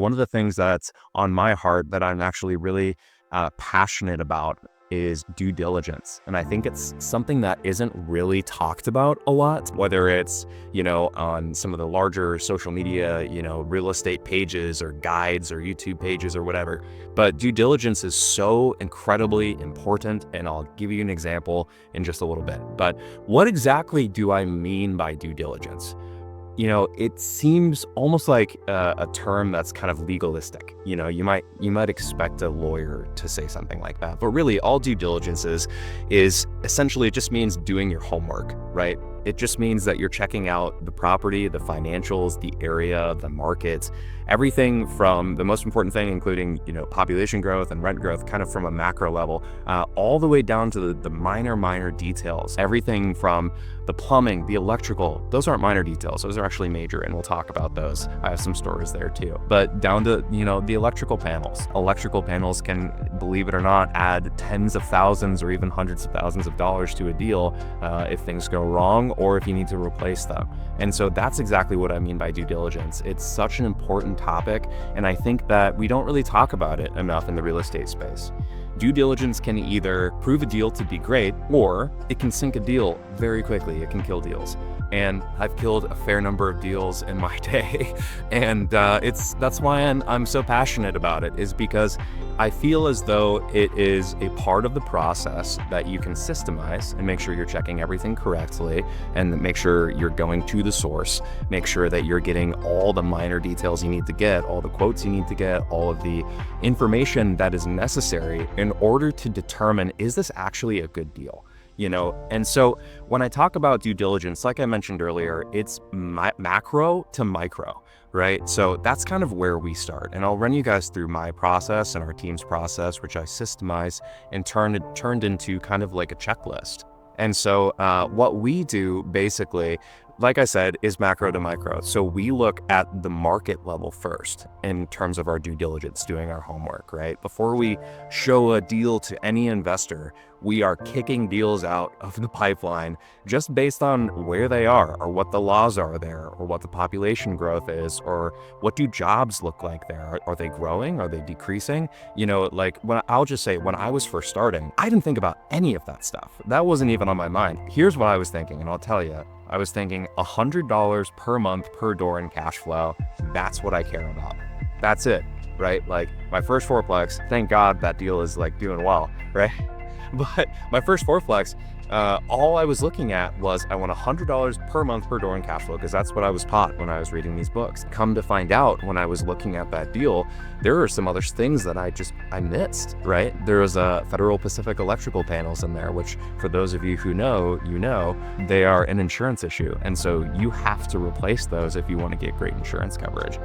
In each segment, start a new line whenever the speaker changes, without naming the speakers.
One of the things that's on my heart that I'm actually really passionate about is due diligence. And I think it's something that isn't really talked about a lot, whether it's, on some of the larger social media, real estate pages or guides or YouTube pages or whatever. But due diligence is so incredibly important. And I'll give you an example in just a little bit. But what exactly do I mean by due diligence? It seems almost like a term that's kind of legalistic. You might expect a lawyer to say something like that, but really all due diligence is essentially, it just means doing your homework, right? It just means that you're checking out the property, the financials, the area, the market, everything from the most important thing, including, population growth and rent growth, kind of from a macro level, all the way down to the minor details, everything from the plumbing, the electrical. Those aren't minor details. Those are actually major, and we'll talk about those. I have some stories there too. But down to, the electrical panels. Electrical panels can, believe it or not, add tens of thousands or even hundreds of thousands of dollars to a deal if things go wrong or if you need to replace them. And so that's exactly what I mean by due diligence. It's such an important topic, and I think that we don't really talk about it enough in the real estate space. Due diligence can either prove a deal to be great, or it can sink a deal very quickly. It can kill deals. And I've killed a fair number of deals in my day. And that's why I'm so passionate about it, is because I feel as though it is a part of the process that you can systemize and make sure you're checking everything correctly, and make sure you're going to the source, make sure that you're getting all the minor details you need to get, all the quotes you need to get, all of the information that is necessary in order to determine, is this actually a good deal? And so when I talk about due diligence, like I mentioned earlier, it's macro to micro, right? So that's kind of where we start. And I'll run you guys through my process and our team's process, which I systemize and turned into kind of like a checklist. And so what we do basically, like I said, is macro to micro. So we look at the market level first in terms of our due diligence, doing our homework, right? Before we show a deal to any investor, we are kicking deals out of the pipeline just based on where they are, or what the laws are there, or what the population growth is, or what do jobs look like there? Are they growing? Are they decreasing? I'll just say, when I was first starting, I didn't think about any of that stuff. That wasn't even on my mind. Here's what I was thinking, and I'll tell you. I was thinking $100 per month per door in cash flow. That's what I care about. That's it, right? Like my first fourplex, thank God that deal is like doing well, right? But my first fourplex, all I was looking at was, I want $100 per month per door in cash flow, because that's what I was taught when I was reading these books. Come to find out, when I was looking at that deal, there are some other things that I missed, right? There was a Federal Pacific electrical panels in there, which for those of you who know, they are an insurance issue. And so you have to replace those if you want to get great insurance coverage.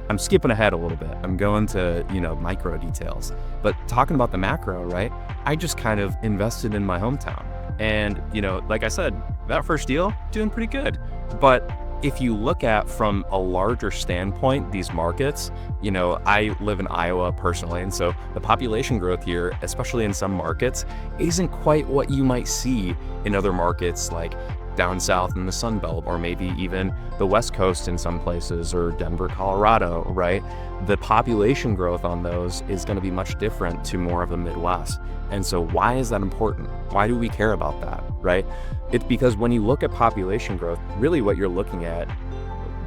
I'm skipping ahead a little bit. I'm going to, micro details. But talking about the macro, right? I just kind of invested in my hometown. And, like I said, that first deal, doing pretty good. But if you look at from a larger standpoint, these markets, I live in Iowa personally. And so the population growth here, especially in some markets, isn't quite what you might see in other markets like down south in the Sun Belt, or maybe even the West Coast in some places, or Denver, Colorado, right? The population growth on those is going to be much different to more of the Midwest. And so why is that important? Why do we care about that, right? It's because when you look at population growth, really what you're looking at,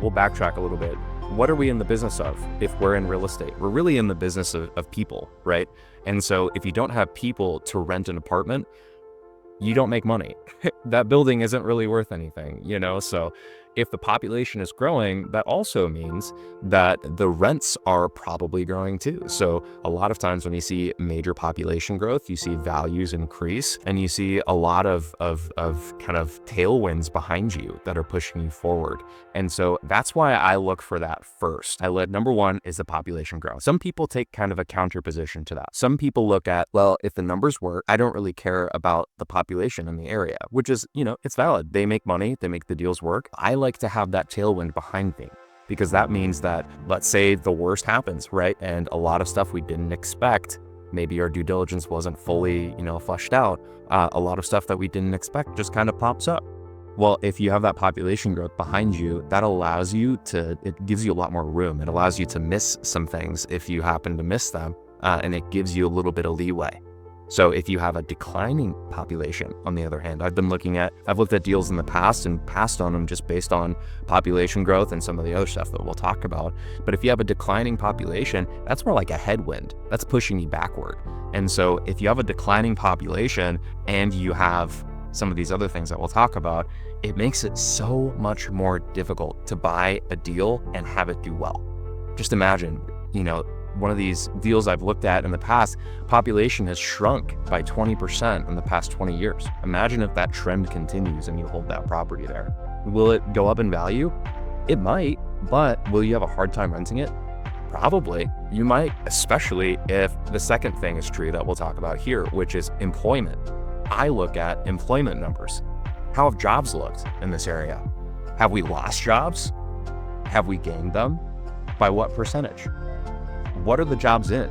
we'll backtrack a little bit. What are we in the business of if we're in real estate? We're really in the business of people, right? And so if you don't have people to rent an apartment, you don't make money. That building isn't really worth anything, So if the population is growing, that also means that the rents are probably growing too. So a lot of times when you see major population growth, you see values increase, and you see a lot of kind of tailwinds behind you that are pushing you forward. And so that's why I look for that first. Number one is the population growth. Some people take kind of a counter position to that. Some people look at, well, if the numbers work, I don't really care about the population in the area, which is, it's valid. They make money, they make the deals work. I like to have that tailwind behind me, because that means that, let's say the worst happens, right? And a lot of stuff we didn't expect, maybe our due diligence wasn't fully, fleshed out. A lot of stuff that we didn't expect just kind of pops up. Well, if you have that population growth behind you, that allows you to, it gives you a lot more room. It allows you to miss some things if you happen to miss them, and it gives you a little bit of leeway. So if you have a declining population, on the other hand, I've looked at deals in the past and passed on them just based on population growth and some of the other stuff that we'll talk about. But if you have a declining population, that's more like a headwind. That's pushing you backward. And so if you have a declining population and you have some of these other things that we'll talk about, it makes it so much more difficult to buy a deal and have it do well. Just imagine, one of these deals I've looked at in the past, population has shrunk by 20% in the past 20 years. Imagine if that trend continues and you hold that property there. Will it go up in value? It might, but will you have a hard time renting it? Probably. You might, especially if the second thing is true that we'll talk about here, which is employment. I look at employment numbers. How have jobs looked in this area? Have we lost jobs? Have we gained them? By what percentage? What are the jobs in?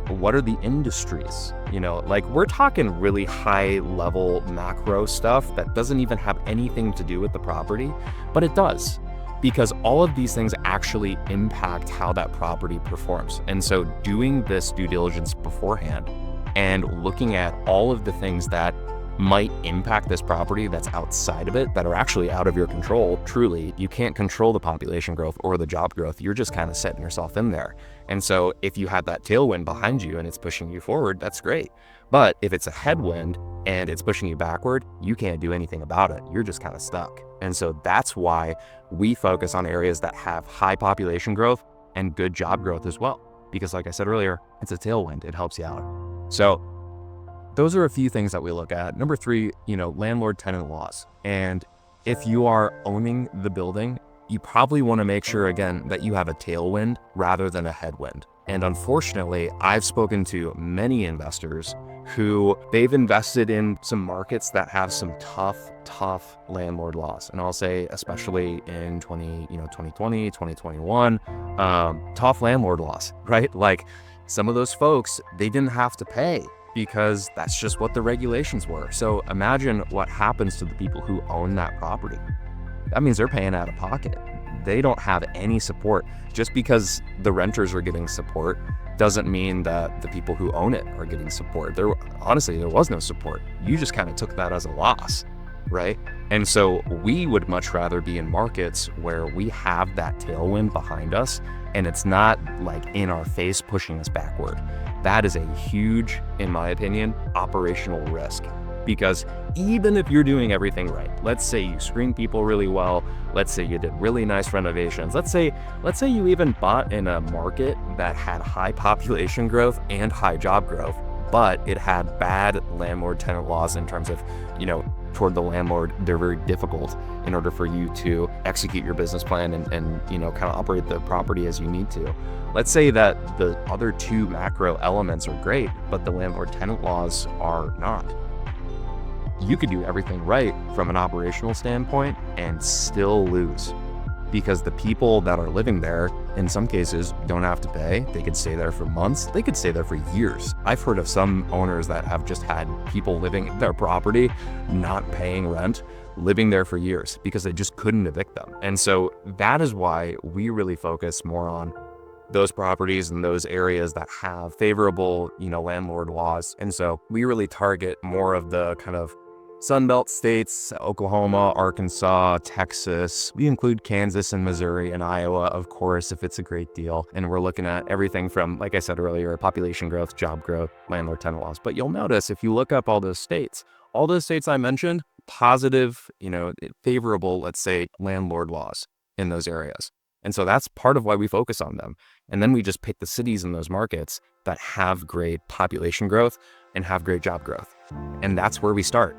What are the industries? We're talking really high level macro stuff that doesn't even have anything to do with the property, but it does, because all of these things actually impact how that property performs. And so doing this due diligence beforehand and looking at all of the things that might impact this property that's outside of it, that are actually out of your control. Truly, you can't control the population growth or the job growth. You're just kind of setting yourself in there. And so if you have that tailwind behind you and it's pushing you forward, that's great. But if it's a headwind and it's pushing you backward, you can't do anything about it. You're just kind of stuck. And so that's why we focus on areas that have high population growth and good job growth as well. Because like I said earlier, it's a tailwind. It helps you out. So those are a few things that we look at. Number 3, landlord-tenant laws. And if you are owning the building, you probably want to make sure, again, that you have a tailwind rather than a headwind. And unfortunately, I've spoken to many investors who they've invested in some markets that have some tough landlord laws. And I'll say, especially in 2020, 2021, tough landlord laws, right? Like some of those folks, they didn't have to pay, because that's just what the regulations were. So imagine what happens to the people who own that property. That means they're paying out of pocket. They don't have any support. Just because the renters are getting support doesn't mean that the people who own it are getting support. Honestly, there was no support. You just kind of took that as a loss, right? And so we would much rather be in markets where we have that tailwind behind us and it's not like in our face pushing us backward. That is a huge, in my opinion, operational risk. Because even if you're doing everything right, let's say you screen people really well, let's say you did really nice renovations, let's say you even bought in a market that had high population growth and high job growth, but it had bad landlord-tenant laws in terms of, toward the landlord, they're very difficult in order for you to execute your business plan and kind of operate the property as you need to. Let's say that the other 2 macro elements are great, but the landlord-tenant laws are not. You could do everything right from an operational standpoint and still lose, because the people that are living there, in some cases, don't have to pay. They could stay there for months. They could stay there for years. I've heard of some owners that have just had people living in their property, not paying rent, living there for years because they just couldn't evict them. And so that is why we really focus more on those properties and those areas that have favorable, landlord laws. And so we really target more of the kind of Sunbelt states, Oklahoma, Arkansas, Texas. We include Kansas and Missouri and Iowa, of course, if it's a great deal. And we're looking at everything from, like I said earlier, population growth, job growth, landlord-tenant laws. But you'll notice if you look up all those states I mentioned, positive, favorable, let's say, landlord laws in those areas. And so that's part of why we focus on them. And then we just pick the cities in those markets that have great population growth and have great job growth. And that's where we start.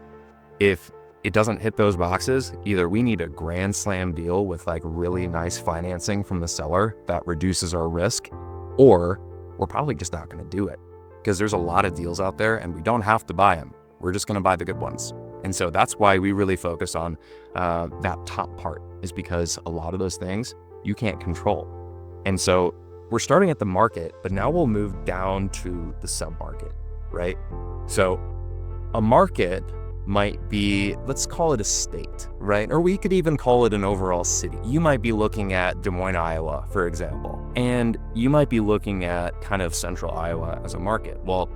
If it doesn't hit those boxes, either we need a grand slam deal with like really nice financing from the seller that reduces our risk, or we're probably just not going to do it, because there's a lot of deals out there and we don't have to buy them. We're just going to buy the good ones. And so that's why we really focus on that top part, is because a lot of those things you can't control. And so we're starting at the market, but now we'll move down to the sub-market, right? So a market might be, let's call it a state, right? Or we could even call it an overall city. You might be looking at Des Moines, Iowa, for example, and you might be looking at kind of central Iowa as a market. Well,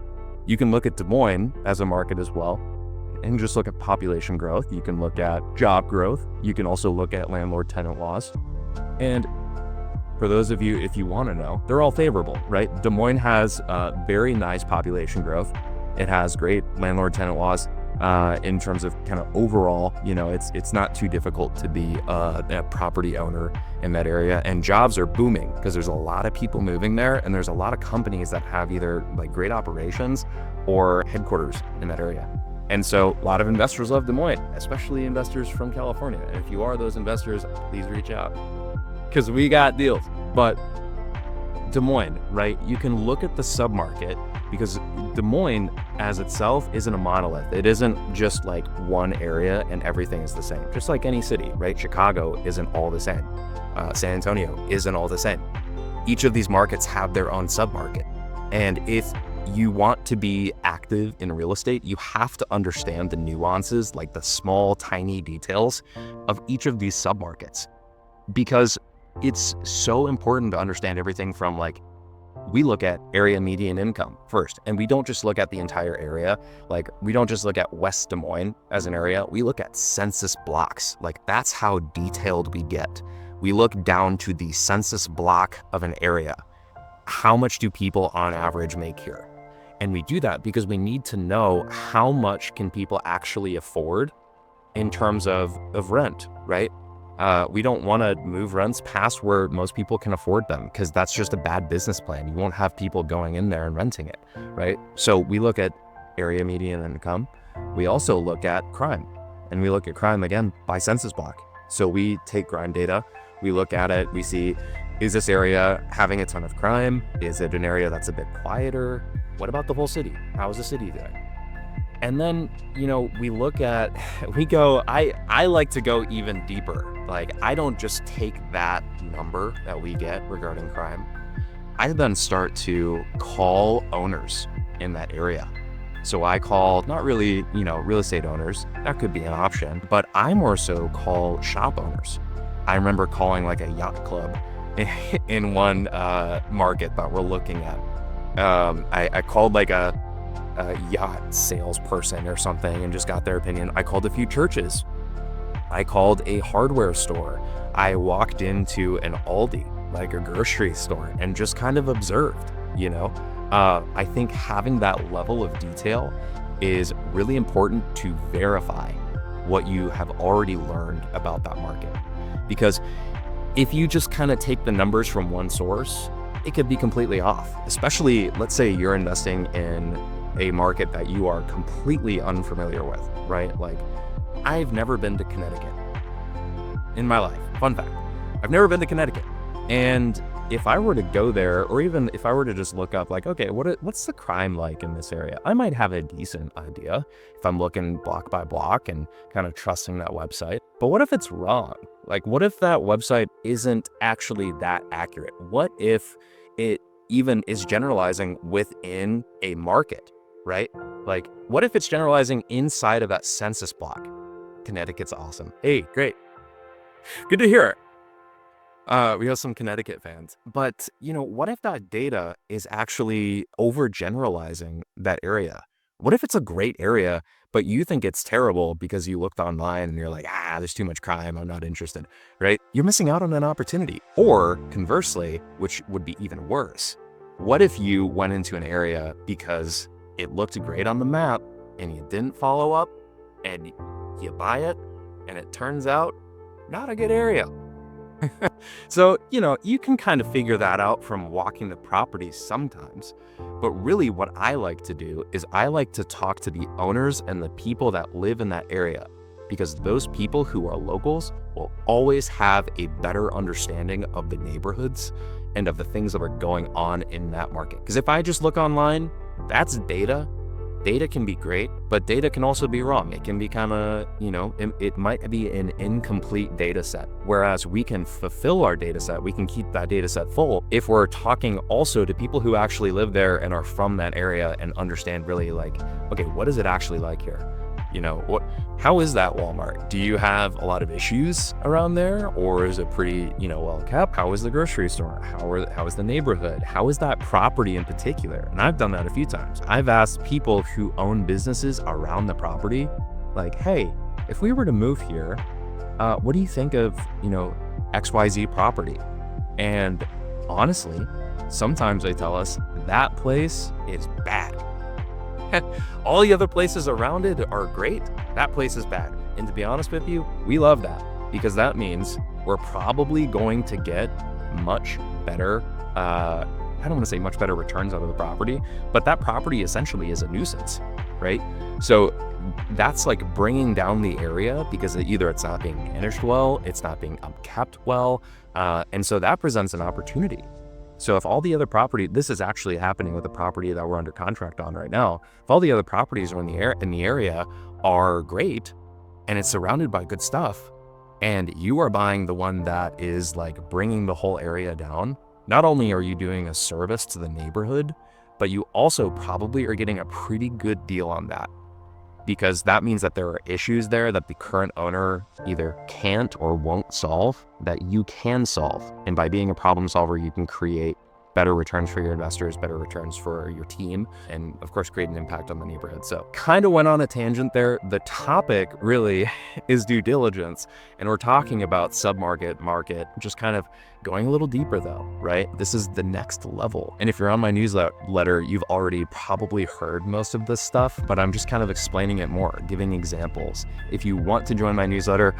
you can look at Des Moines as a market as well, and just look at population growth. You can look at job growth. You can also look at landlord-tenant laws. And for those of you, if you want to know, they're all favorable, right? Des Moines has very nice population growth. It has great landlord-tenant laws. In terms of kind of overall, it's not too difficult to be a property owner in that area, and jobs are booming because there's a lot of people moving there, and there's a lot of companies that have either like great operations or headquarters in that area. And so a lot of investors love Des Moines, especially investors from California. And if you are those investors, please reach out because we got deals. But Des Moines, right? You can look at the submarket because Des Moines as itself isn't a monolith. It isn't just like one area and everything is the same. Just like any city, right? Chicago isn't all the same. San Antonio isn't all the same. Each of these markets have their own submarket. And if you want to be active in real estate, you have to understand the nuances, like the small, tiny details of each of these submarkets. Because it's so important to understand everything from we look at area median income first, and we don't just look at the entire area. Like we don't just look at West Des Moines as an area, we look at census blocks. Like that's how detailed we get. We look down to the census block of an area. How much do people on average make here? And we do that because we need to know how much can people actually afford in terms of rent, right? We don't want to move rents past where most people can afford them because that's just a bad business plan. You won't have people going in there and renting it, right? So we look at area median income. We also look at crime, and we look at crime again by census block. So we take crime data, we look at it, we see, is this area having a ton of crime? Is it an area that's a bit quieter? What about the whole city? How is the city doing? And then, we look at, I like to go even deeper. Like, I don't just take that number that we get regarding crime. I then start to call owners in that area. So I call, not really, real estate owners, that could be an option, but I more so call shop owners. I remember calling like a yacht club in one market that we're looking at. I called like a yacht salesperson or something and just got their opinion. I called a few churches. I called a hardware store. I walked into an Aldi, like a grocery store, and just kind of observed, I think having that level of detail is really important to verify what you have already learned about that market. Because if you just kind of take the numbers from one source, it could be completely off. Especially, let's say you're investing in a market that you are completely unfamiliar with, right? Like, I've never been to Connecticut in my life. Fun fact, I've never been to Connecticut. And if I were to go there, or even if I were to just look up like, okay, what's the crime like in this area? I might have a decent idea if I'm looking block by block and kind of trusting that website. But what if it's wrong? Like, what if that website isn't actually that accurate? What if it even is generalizing within a market, right? Like, what if it's generalizing inside of that census block? Connecticut's awesome. Hey, great. Good to hear. We have some Connecticut fans. But, what if that data is actually overgeneralizing that area? What if it's a great area, but you think it's terrible because you looked online and you're like, there's too much crime, I'm not interested, right? You're missing out on an opportunity. Or conversely, which would be even worse, what if you went into an area because it looked great on the map and you didn't follow up and you buy it and it turns out not a good area? So, you can kind of figure that out from walking the properties sometimes. But really what I like to do is I like to talk to the owners and the people that live in that area, because those people who are locals will always have a better understanding of the neighborhoods and of the things that are going on in that market. Because if I just look online, that's data. Data can be great, but data can also be wrong. It can be kind of, it might be an incomplete data set. Whereas we can fulfill our data set, we can keep that data set full if we're talking also to people who actually live there and are from that area and understand really like, okay, what is it actually like here? how is that Walmart? Do you have a lot of issues around there, or is it pretty, well kept? How is the grocery store? How is the neighborhood? How is that property in particular? And I've done that a few times. I've asked people who own businesses around the property, like, hey, if we were to move here, what do you think of, XYZ property? And honestly, sometimes they tell us that place is bad. All the other places around it are great. That place is bad. And to be honest with you, we love that, because that means we're probably going to get much better, I don't want to say much better returns out of the property, but that property essentially is a nuisance, right? So that's like bringing down the area, because either it's not being managed well, it's not being upkept well. And so that presents an opportunity. So if all the other property, this is actually happening with the property that we're under contract on right now. If all the other properties in the area are great and it's surrounded by good stuff, and you are buying the one that is like bringing the whole area down, not only are you doing a service to the neighborhood, but you also probably are getting a pretty good deal on that, because that means that there are issues there that the current owner either can't or won't solve that you can solve. And by being a problem solver, you can create better returns for your investors, better returns for your team, and of course, create an impact on the neighborhood. So kind of went on a tangent there. The topic really is due diligence. And we're talking about submarket, market, just kind of going a little deeper though, right? This is the next level. And if you're on my newsletter, you've already probably heard most of this stuff, but I'm just kind of explaining it more, giving examples. If you want to join my newsletter,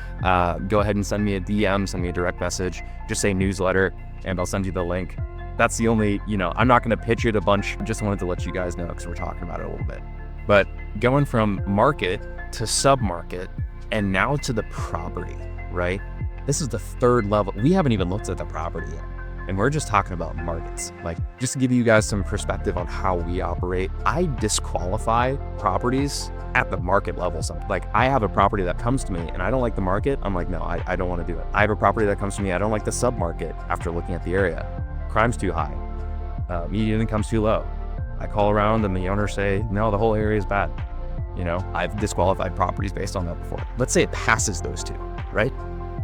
go ahead and send me a DM, send me a direct message, just say newsletter, and I'll send you the link. That's the only, I'm not going to pitch it a bunch. Just wanted to let you guys know, because we're talking about it a little bit. But going from market to submarket and now to the property, right? This is the third level. We haven't even looked at the property yet. And we're just talking about markets. Like, just to give you guys some perspective on how we operate, I disqualify properties at the market level. So, like, I have a property that comes to me and I don't like the market. I'm like, no, I don't want to do it. I have a property that comes to me, I don't like the submarket after looking at the area. Crime's too high. Median income's too low. I call around and the owners say, no, the whole area is bad. I've disqualified properties based on that before. Let's say it passes those two, right?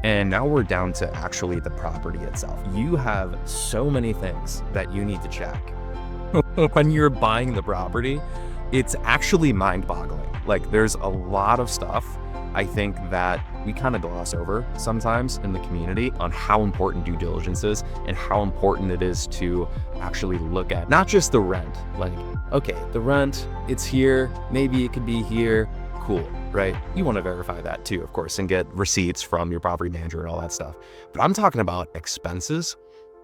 And now we're down to actually the property itself. You have so many things that you need to check. When you're buying the property, it's actually mind-boggling. Like, there's a lot of stuff I think that we kind of gloss over sometimes in the community on how important due diligence is, and how important it is to actually look at not just the rent. Like, okay, the rent, it's here, maybe it could be here, cool, right? You want to verify that too, of course, and get receipts from your property manager and all that stuff. But I'm talking about expenses,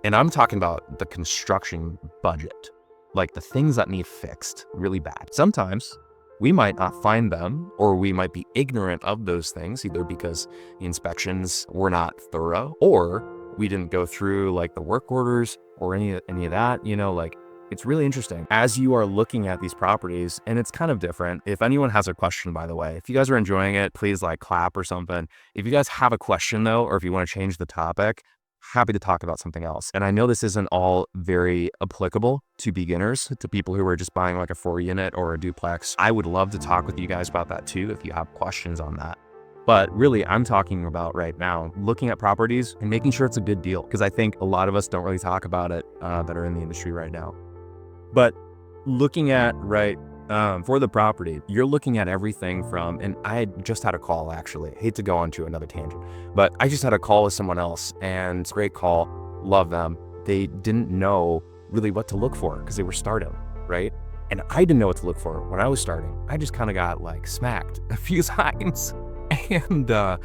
and I'm talking about the construction budget, like the things that need fixed really bad. Sometimes we might not find them, or we might be ignorant of those things, either because the inspections were not thorough, or we didn't go through like the work orders or any of that, like, it's really interesting as you are looking at these properties, and it's kind of different. If anyone has a question, by the way, if you guys are enjoying it, please like clap or something. If you guys have a question though, or if you want to change the topic, happy to talk about something else. And I know this isn't all very applicable to beginners, to people who are just buying like a 4-unit or a duplex. I would love to talk with you guys about that too, if you have questions on that. But really, I'm talking about right now, looking at properties and making sure it's a good deal, because I think a lot of us don't really talk about it that are in the industry right now. But looking at, for the property, you're looking at everything from, and I just had a call actually, I hate to go on to another tangent, but I just had a call with someone else, and great call, love them. They didn't know really what to look for because they were starting, right? And I didn't know what to look for when I was starting. I just kind of got like smacked a few times. And, I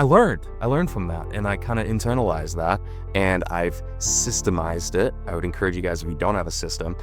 learned from that, and I kind of internalized that, and I've systemized it. I would encourage you guys, if you don't have a system,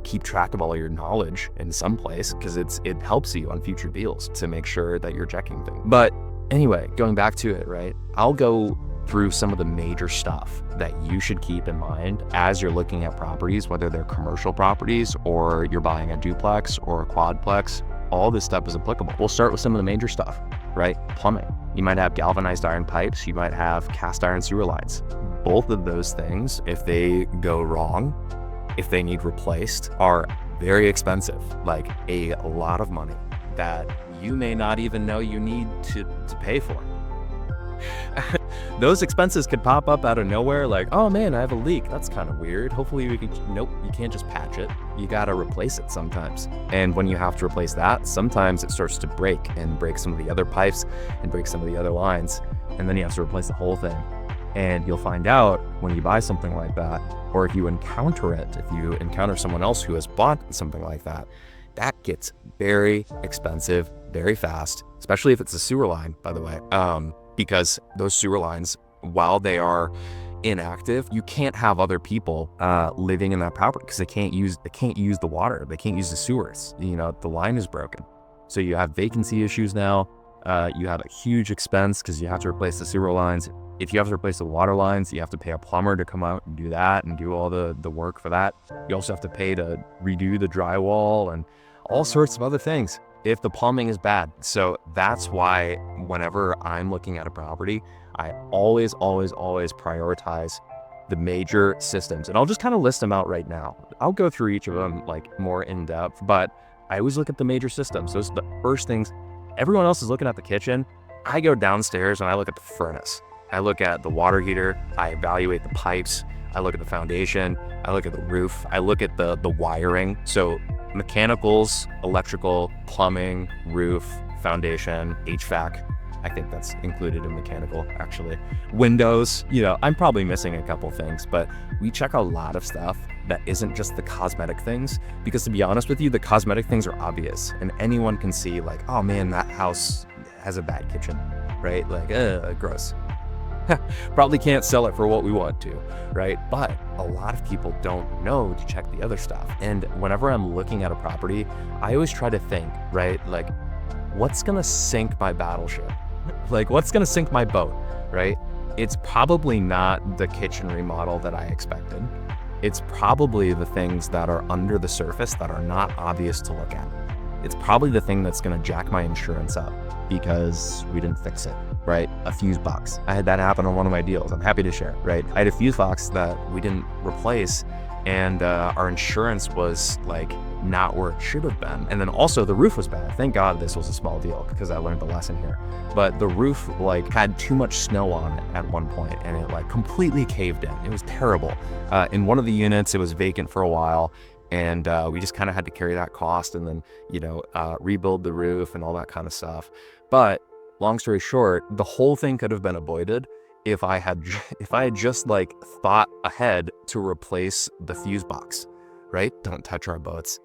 keep track of all your knowledge in some place, because it helps you on future deals to make sure that you're checking things. But anyway, going back to it, right? I'll go through some of the major stuff that you should keep in mind as you're looking at properties, whether they're commercial properties or you're buying a duplex or a quadplex. All this stuff is applicable. We'll start with some of the major stuff, right? Plumbing. You might have galvanized iron pipes. You might have cast iron sewer lines. Both of those things, if they go wrong, if they need replaced, are very expensive, like a lot of money that you may not even know you need to pay for. Those expenses could pop up out of nowhere, like, oh man, I have a leak. That's kind of weird. Hopefully we can, nope, you can't just patch it. You gotta replace it sometimes. And when you have to replace that, sometimes it starts to break and break some of the other pipes and break some of the other lines. And then you have to replace the whole thing. And you'll find out when you buy something like that, or if you encounter it, if you encounter someone else who has bought something like that, that gets very expensive very fast, especially if it's a sewer line, by the way. Because those sewer lines, while they are inactive, you can't have other people living in that property because they can't use the water, they can't use the sewers. You know, the line is broken. So you have vacancy issues now. You have a huge expense because you have to replace the sewer lines. If you have to replace the water lines, you have to pay a plumber to come out and do that and do all the work for that. You also have to pay to redo the drywall and all sorts of other things if the plumbing is bad. So that's why whenever I'm looking at a property, I always prioritize the major systems. And I'll just kind of list them out right now. I'll go through each of them like more in depth, but I always look at the major systems. Those are the first things. Everyone else is looking at the kitchen. I go downstairs and I look at the furnace. I look at the water heater. I evaluate the pipes. I look at the foundation. I look at the roof. I look at the wiring. So mechanicals, electrical, plumbing, roof, foundation, HVAC. I think that's included in mechanical, actually. Windows, you know, I'm probably missing a couple things, but we check a lot of stuff that isn't just the cosmetic things, because to be honest with you, the cosmetic things are obvious and anyone can see like, oh man, that house has a bad kitchen, right? Like, gross. Probably can't sell it for what we want to, right? But a lot of people don't know to check the other stuff. And whenever I'm looking at a property, I always try to think, right? Like, what's gonna sink my battleship? Like, what's gonna sink my boat, right? It's probably not the kitchen remodel that I expected. It's probably the things that are under the surface that are not obvious to look at. It's probably the thing that's gonna jack my insurance up because we didn't fix it, right? A fuse box. I had that happen on one of my deals. I'm happy to share, right? I had a fuse box that we didn't replace and our insurance was like not where it should have been. And then also the roof was bad. Thank God this was a small deal because I learned the lesson here. But the roof like had too much snow on it at one point and it like completely caved in. It was terrible. In one of the units, it was vacant for a while. And we just kind of had to carry that cost and then, you know, rebuild the roof and all that kind of stuff. But long story short, the whole thing could have been avoided if I had just like thought ahead to replace the fuse box, right? Don't touch our boats.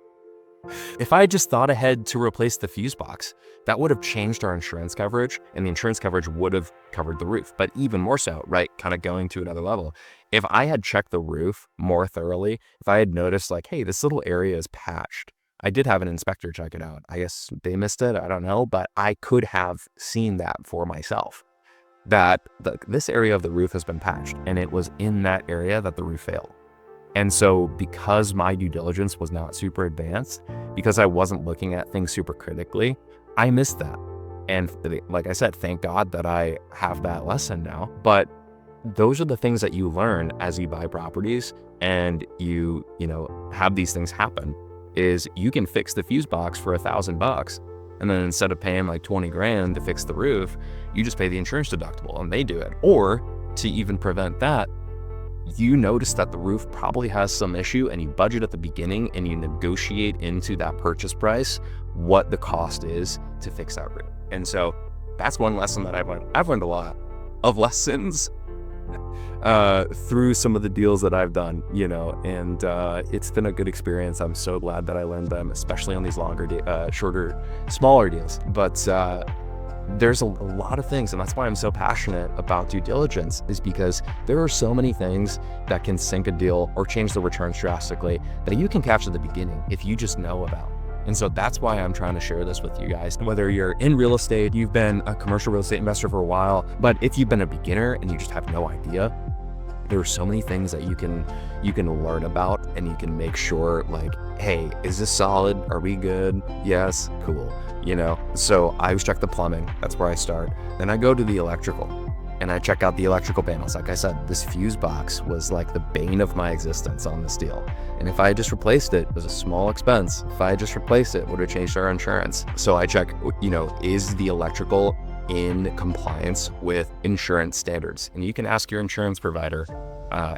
If I had just thought ahead to replace the fuse box, that would have changed our insurance coverage and the insurance coverage would have covered the roof, but even more so, right? Kind of going to another level. If I had checked the roof more thoroughly, if I had noticed like, hey, this little area is patched. I did have an inspector check it out. I guess they missed it. I don't know, but I could have seen that for myself. That this area of the roof has been patched and it was in that area that the roof failed. And so because my due diligence was not super advanced, because I wasn't looking at things super critically, I missed that. And like I said, thank God that I have that lesson now. But those are the things that you learn as you buy properties and you know, have these things happen, is you can fix the fuse box for $1,000. And then instead of paying like 20 grand to fix the roof, you just pay the insurance deductible and they do it. Or to even prevent that, you notice that the roof probably has some issue and you budget at the beginning and you negotiate into that purchase price what the cost is to fix that roof. And so that's one lesson that I've learned. I've learned a lot of lessons through some of the deals that I've done, you know, and it's been a good experience. I'm so glad that I learned them, especially on these longer, shorter, smaller deals. But there's a lot of things, and that's why I'm so passionate about due diligence, is because there are so many things that can sink a deal or change the returns drastically that you can catch at the beginning if you just know about. And so that's why I'm trying to share this with you guys. Whether you're in real estate, you've been a commercial real estate investor for a while, but if you've been a beginner and you just have no idea, there are so many things that you can learn about, and you can make sure like, hey, is this solid? Are we good? Yes, cool. You know, so I always check the plumbing. That's where I start. Then I go to the electrical. and I check out the electrical panels. Like I said, this fuse box was like the bane of my existence on this deal. And if I had just replaced it, it was a small expense. If I had just replaced it would have changed our insurance. So I check, is the electrical in compliance with insurance standards? And you can ask your insurance provider,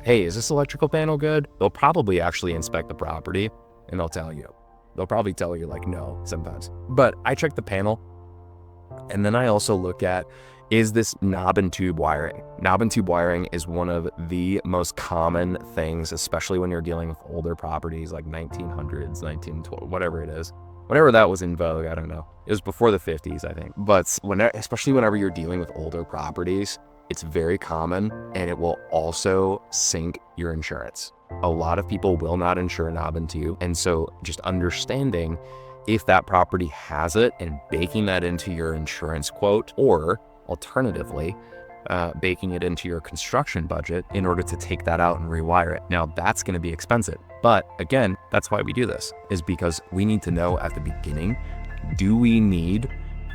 hey, is this electrical panel good? They'll probably actually inspect the property and they'll tell you. They'll probably tell you like no sometimes. But I check the panel, and then I also look at, is this knob and tube wiring? Knob and tube wiring is one of the most common things, especially when you're dealing with older properties like 1900s, 1912, whatever it is. Whenever that was in vogue, I don't know. It was before the 50s, I think. But especially whenever you're dealing with older properties, it's very common, and it will also sink your insurance. A lot of people will not insure knob and tube. And so just understanding if that property has it and baking that into your insurance quote, or alternatively, baking it into your construction budget in order to take that out and rewire it. Now that's going to be expensive. But again, that's why we do this, is because we need to know at the beginning, do we need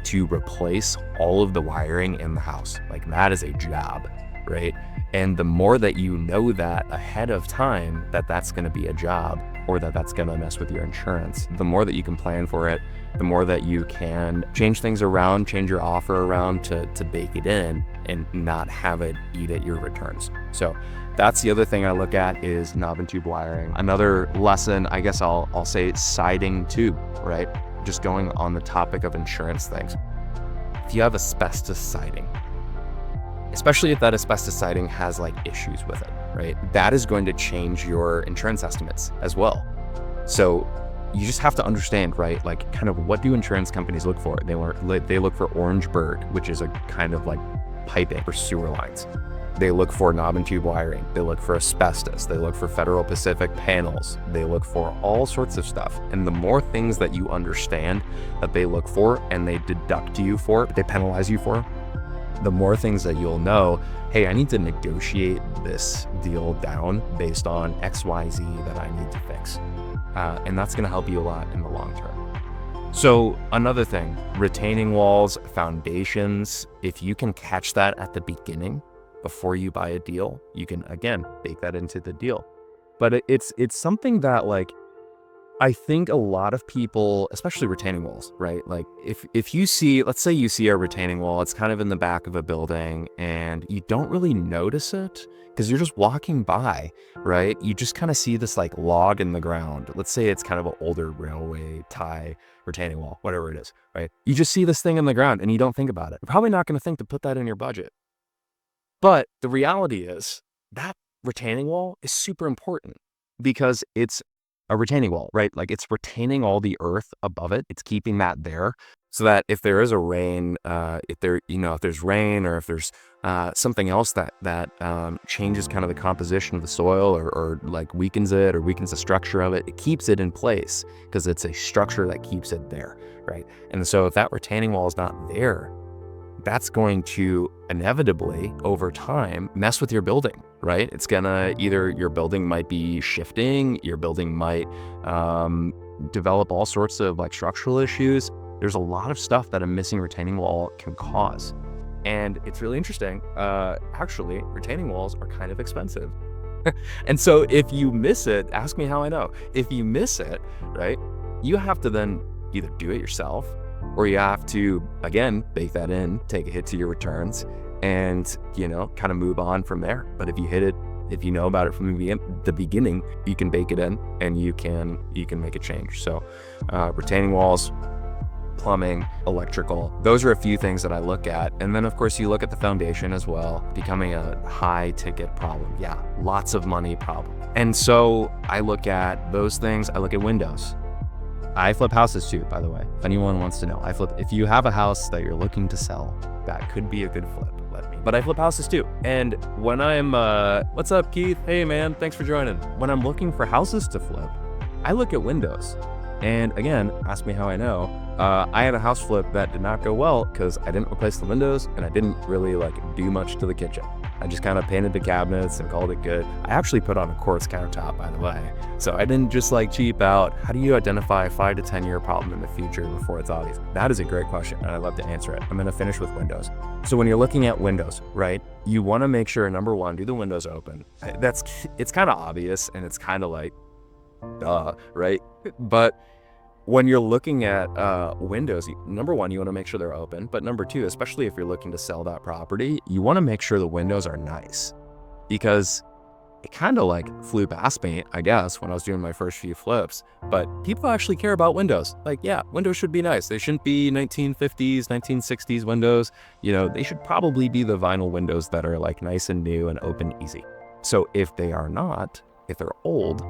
to replace all of the wiring in the house? Like that is a job, right? And the more that you know that ahead of time, that that's going to be a job, or that that's going to mess with your insurance, the more that you can plan for it, the more that you can change things around, change your offer around to bake it in and not have it eat at your returns. So that's the other thing I look at, is knob and tube wiring. Another lesson, I guess I'll say siding too, right? Just going on the topic of insurance things. If you have asbestos siding, especially if that asbestos siding has like issues with it, right? That is going to change your insurance estimates as well. So you just have to understand, right? Like kind of what do insurance companies look for? They look for orange bird, which is a kind of like piping for sewer lines. They look for knob and tube wiring. They look for asbestos. They look for Federal Pacific panels. They look for all sorts of stuff. And the more things that you understand that they look for and they deduct you for, they penalize you for, the more things that you'll know, hey, I need to negotiate this deal down based on XYZ that I need to fix. And that's going to help you a lot in the long term. So another thing, retaining walls, foundations, if you can catch that at the beginning before you buy a deal, you can, again, bake that into the deal. But it's something that like, I think a lot of people, especially retaining walls, right? Like if you see, let's say you see a retaining wall, it's kind of in the back of a building and you don't really notice it because you're just walking by, right? You just kind of see this like log in the ground. Let's say it's kind of an older railway tie retaining wall, whatever it is, right? You just see this thing in the ground and you don't think about it. You're probably not going to think to put that in your budget. But the reality is that retaining wall is super important because it's a retaining wall, right? Like it's retaining all the earth above it. It's keeping that there so that if there is a rain, if there's rain or if there's something else that changes kind of the composition of the soil or like weakens it or weakens the structure of it, it keeps it in place because it's a structure that keeps it there, right? And so if that retaining wall is not there, that's going to inevitably over time mess with your building, right? It's gonna either your building might be shifting, your building might develop all sorts of like structural issues. There's a lot of stuff that a missing retaining wall can cause. And it's really interesting. Actually, retaining walls are kind of expensive. And so if you miss it, ask me how I know. If you miss it, right, you have to then either do it yourself or you have to, again, bake that in, take a hit to your returns and, kind of move on from there. But if you hit it, if you know about it from the beginning, you can bake it in and you can make a change. So retaining walls, plumbing, electrical, those are a few things that I look at. And then of course you look at the foundation as well, becoming a high ticket problem. Yeah, lots of money problem. And so I look at those things. I look at windows. I flip houses too, by the way. If anyone wants to know, I flip. If you have a house that you're looking to sell, that could be a good flip. But I flip houses too. And when I'm, what's up, Keith? Hey man, thanks for joining. When I'm looking for houses to flip, I look at windows. And again, ask me how I know. I had a house flip that did not go well because I didn't replace the windows and I didn't really do much to the kitchen. I just kind of painted the cabinets and called it good. I actually put on a quartz countertop, by the way. So I didn't just like cheap out. How do you identify a 5 to 10 year problem in the future before it's obvious? That is a great question, and I'd love to answer it. I'm going to finish with windows. So when you're looking at windows, right, you want to make sure, number one, do the windows open. It's kind of obvious, and it's kind of like, duh, right? But when you're looking at windows, number one, you want to make sure they're open. But number two, especially if you're looking to sell that property, you want to make sure the windows are nice, because it kind of like flew past me, I guess, when I was doing my first few flips. But people actually care about windows. Like, yeah, windows should be nice. They shouldn't be 1950s, 1960s windows. You know, they should probably be the vinyl windows that are like nice and new and open easy. So if they are not, if they're old,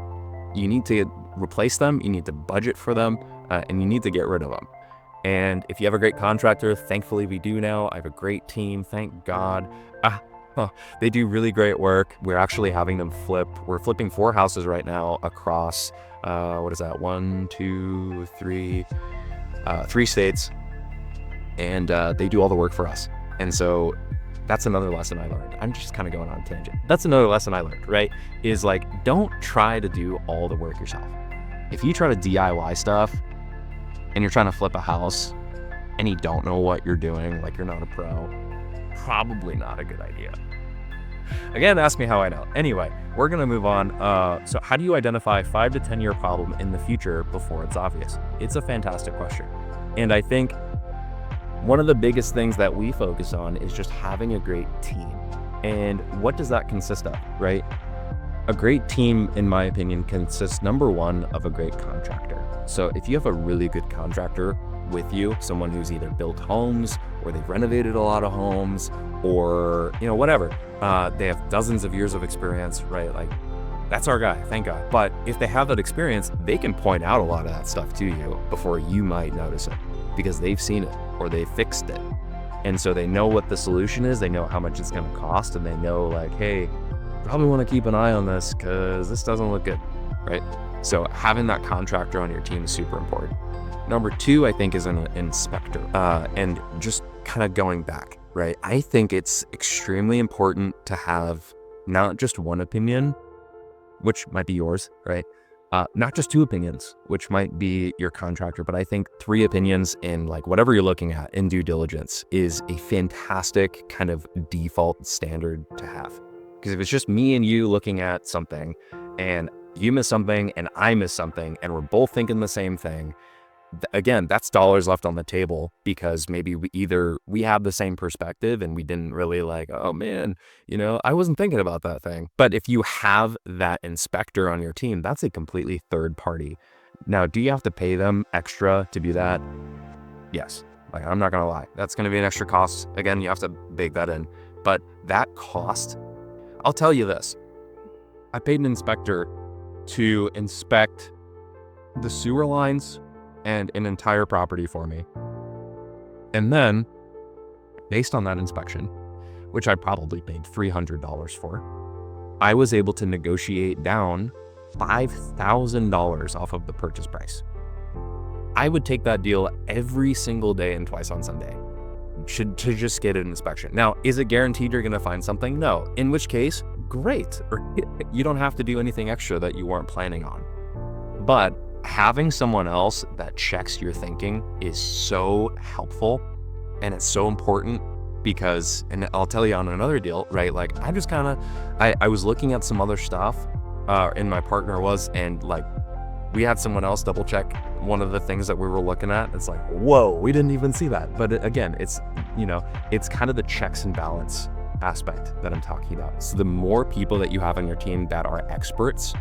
you need to replace them, you need to budget for them, and you need to get rid of them. And if you have a great contractor, thankfully we do now. I have a great team, thank God. They do really great work. We're actually having them flip. We're flipping 4 houses right now across, what is that, 1, 2, 3, 3 states. And they do all the work for us. And so that's another lesson I learned. I'm just kind of going on a tangent. That's another lesson I learned, right? Is like, don't try to do all the work yourself. If you try to DIY stuff and you're trying to flip a house and you don't know what you're doing, like you're not a pro, probably not a good idea. Again, ask me how I know. Anyway, we're going to move on. So how do you identify a 5 to 10 year problem in the future before it's obvious? It's a fantastic question. And I think one of the biggest things that we focus on is just having a great team. And what does that consist of, right? A great team, in my opinion, consists, number one, of a great contractor. So if you have a really good contractor with you, someone who's either built homes or they've renovated a lot of homes, or, you know, whatever, they have dozens of years of experience, right? Like, that's our guy, thank God. But if they have that experience, they can point out a lot of that stuff to you before you might notice it, because they've seen it or they fixed it. And so they know what the solution is, they know how much it's going to cost, and they know like, hey, probably want to keep an eye on this because this doesn't look good, right? So having that contractor on your team is super important. Number two, I think, is an inspector. And just kind of going back, right? I think it's extremely important to have not just one opinion, which might be yours, right? Not just 2 opinions, which might be your contractor, but I think 3 opinions in like whatever you're looking at in due diligence is a fantastic kind of default standard to have. Because if it's just me and you looking at something and you miss something and I miss something and we're both thinking the same thing, again, that's dollars left on the table, because maybe we have the same perspective and we didn't really like, oh man, you know, I wasn't thinking about that thing. But if you have that inspector on your team, that's a completely third party. Now, do you have to pay them extra to do that? Yes. Like, I'm not going to lie. That's going to be an extra cost. Again, you have to bake that in. But that cost, I'll tell you this. I paid an inspector to inspect the sewer lines and an entire property for me. And then, based on that inspection, which I probably paid $300 for, I was able to negotiate down $5,000 off of the purchase price. I would take that deal every single day and twice on Sunday to just get an inspection. Now, is it guaranteed you're going to find something? No. In which case, great. Or you don't have to do anything extra that you weren't planning on. But having someone else that checks your thinking is so helpful, and it's so important, because, and I'll tell you on another deal, right? Like, I just kind of, I was looking at some other stuff, and my partner was, and like, we had someone else double check one of the things that we were looking at. It's like, whoa, we didn't even see that. But again, it's, you know, it's kind of the checks and balance aspect that I'm talking about. So the more people that you have on your team that are experts,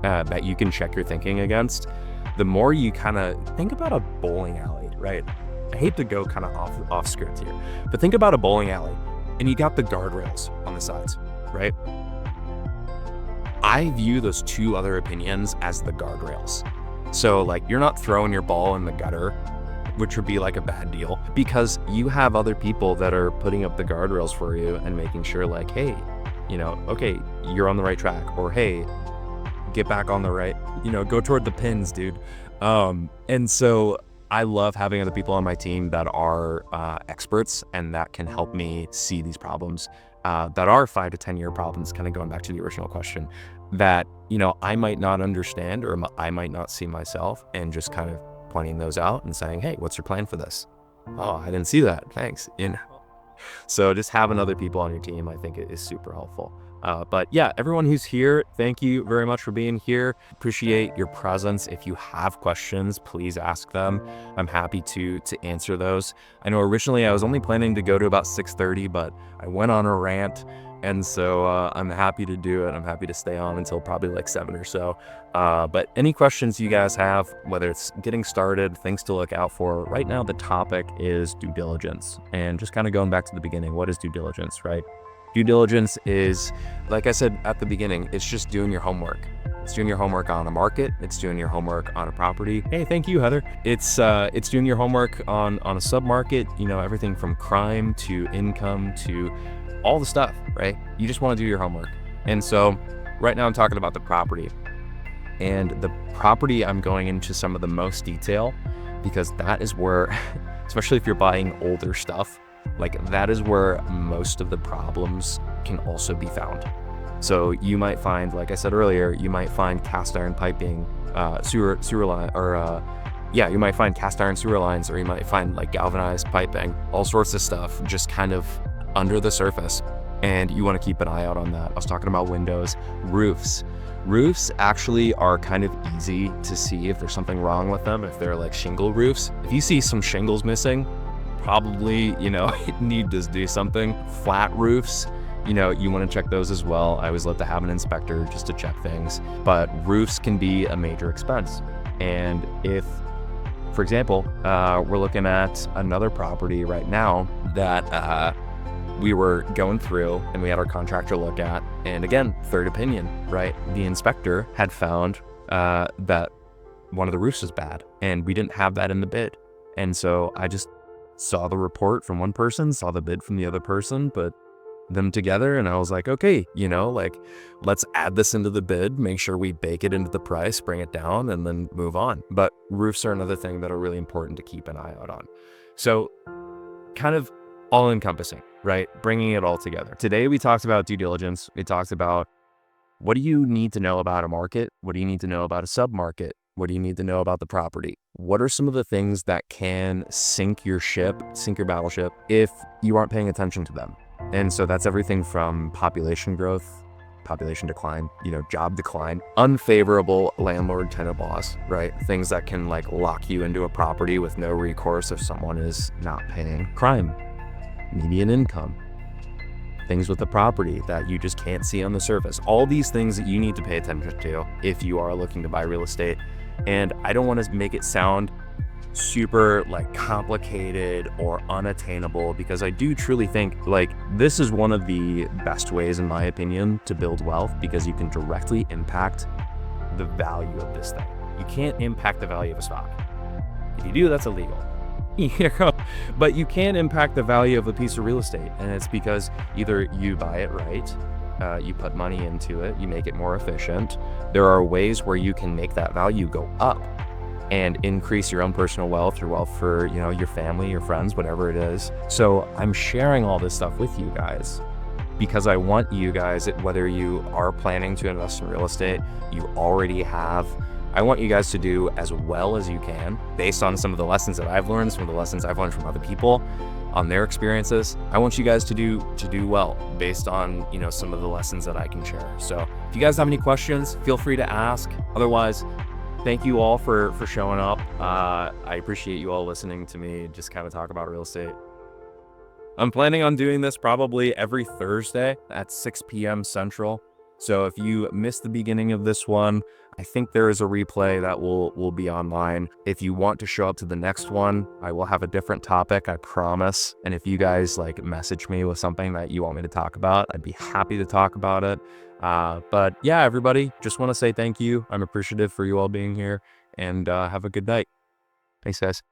that you can check your thinking against, the more you kind of think about a bowling alley, right? I hate to go kind of off script here, but think about a bowling alley and you got the guardrails on the sides, right? I view those 2 other opinions as the guardrails. So like, you're not throwing your ball in the gutter, which would be like a bad deal, because you have other people that are putting up the guardrails for you and making sure like, hey, you know, okay, you're on the right track, or hey, get back on the right, you know, go toward the pins, dude. And so I love having other people on my team that are experts and that can help me see these problems that are 5 to 10 year problems, kind of going back to the original question, that, I might not understand or I might not see myself, and just kind of pointing those out and saying, hey, what's your plan for this? Oh, I didn't see that. Thanks. So just having other people on your team, I think it is super helpful. But yeah, everyone who's here, thank you very much for being here. Appreciate your presence. If you have questions, please ask them. I'm happy to answer those. I know originally I was only planning to go to about 6:30, but I went on a rant. And so I'm happy to do it. I'm happy to stay on until probably like 7 or so. But any questions you guys have, whether it's getting started, things to look out for, right now the topic is due diligence. And just kind of going back to the beginning, what is due diligence, right? Due diligence is, like I said at the beginning, it's just doing your homework. It's doing your homework on a market. It's doing your homework on a property. Hey, thank you, Heather. It's doing your homework on a sub-market, everything from crime to income to all the stuff, right? You just want to do your homework. And so right now I'm talking about the property. And the property, I'm going into some of the most detail, because that is where, especially if you're buying older stuff, like that is where most of the problems can also be found. So you might find, like I said earlier, you might find cast iron piping, sewer line, or you might find cast iron sewer lines, or you might find like galvanized piping, all sorts of stuff just kind of under the surface, and you want to keep an eye out on that. I was talking about windows, roofs. Roofs actually are kind of easy to see if there's something wrong with them. If they're like shingle roofs, if you see some shingles missing, probably, need to do something. Flat roofs, you want to check those as well. I always love to have an inspector just to check things, but roofs can be a major expense. And if, for example, we're looking at another property right now that we were going through and we had our contractor look at, and again, third opinion, right? The inspector had found that one of the roofs was bad, and we didn't have that in the bid. And so I just saw the report from one person, saw the bid from the other person, but them together, and I was like, okay, let's add this into the bid, make sure we bake it into the price, bring it down, and then move on. But roofs are another thing that are really important to keep an eye out on. So kind of all encompassing, right? Bringing it all together. Today, we talked about due diligence. We talked about what do you need to know about a market? What do you need to know about a sub-market? What do you need to know about the property? What are some of the things that can sink your battleship, if you aren't paying attention to them? And so that's everything from population growth, population decline, job decline, unfavorable landlord-tenant laws, right? Things that can like lock you into a property with no recourse if someone is not paying. Crime, median income, things with the property that you just can't see on the surface. All these things that you need to pay attention to if you are looking to buy real estate. And I don't want to make it sound super like complicated or unattainable, because I do truly think like this is one of the best ways, in my opinion, to build wealth, because you can directly impact the value of this thing. You can't impact the value of a stock. If you do, that's illegal. But you can impact the value of a piece of real estate, and it's because either you buy it right, you put money into it, you make it more efficient. There are ways where you can make that value go up and increase your own personal wealth, your wealth for your family, your friends, whatever it is. So I'm sharing all this stuff with you guys because I want you guys, whether you are planning to invest in real estate, you already have, I want you guys to do as well as you can based on some of the lessons that I've learned, some of the lessons I've learned from other people on their experiences. I want you guys to do well based on, some of the lessons that I can share. So if you guys have any questions, feel free to ask. Otherwise, thank you all for showing up. I appreciate you all listening to me just kind of talk about real estate. I'm planning on doing this probably every Thursday at 6 p.m. Central. So if you missed the beginning of this one, I think there is a replay that will be online. If you want to show up to the next one, I will have a different topic, I promise. And if you guys message me with something that you want me to talk about, I'd be happy to talk about it. But yeah, everybody, just want to say thank you. I'm appreciative for you all being here, and have a good night. Thanks, guys.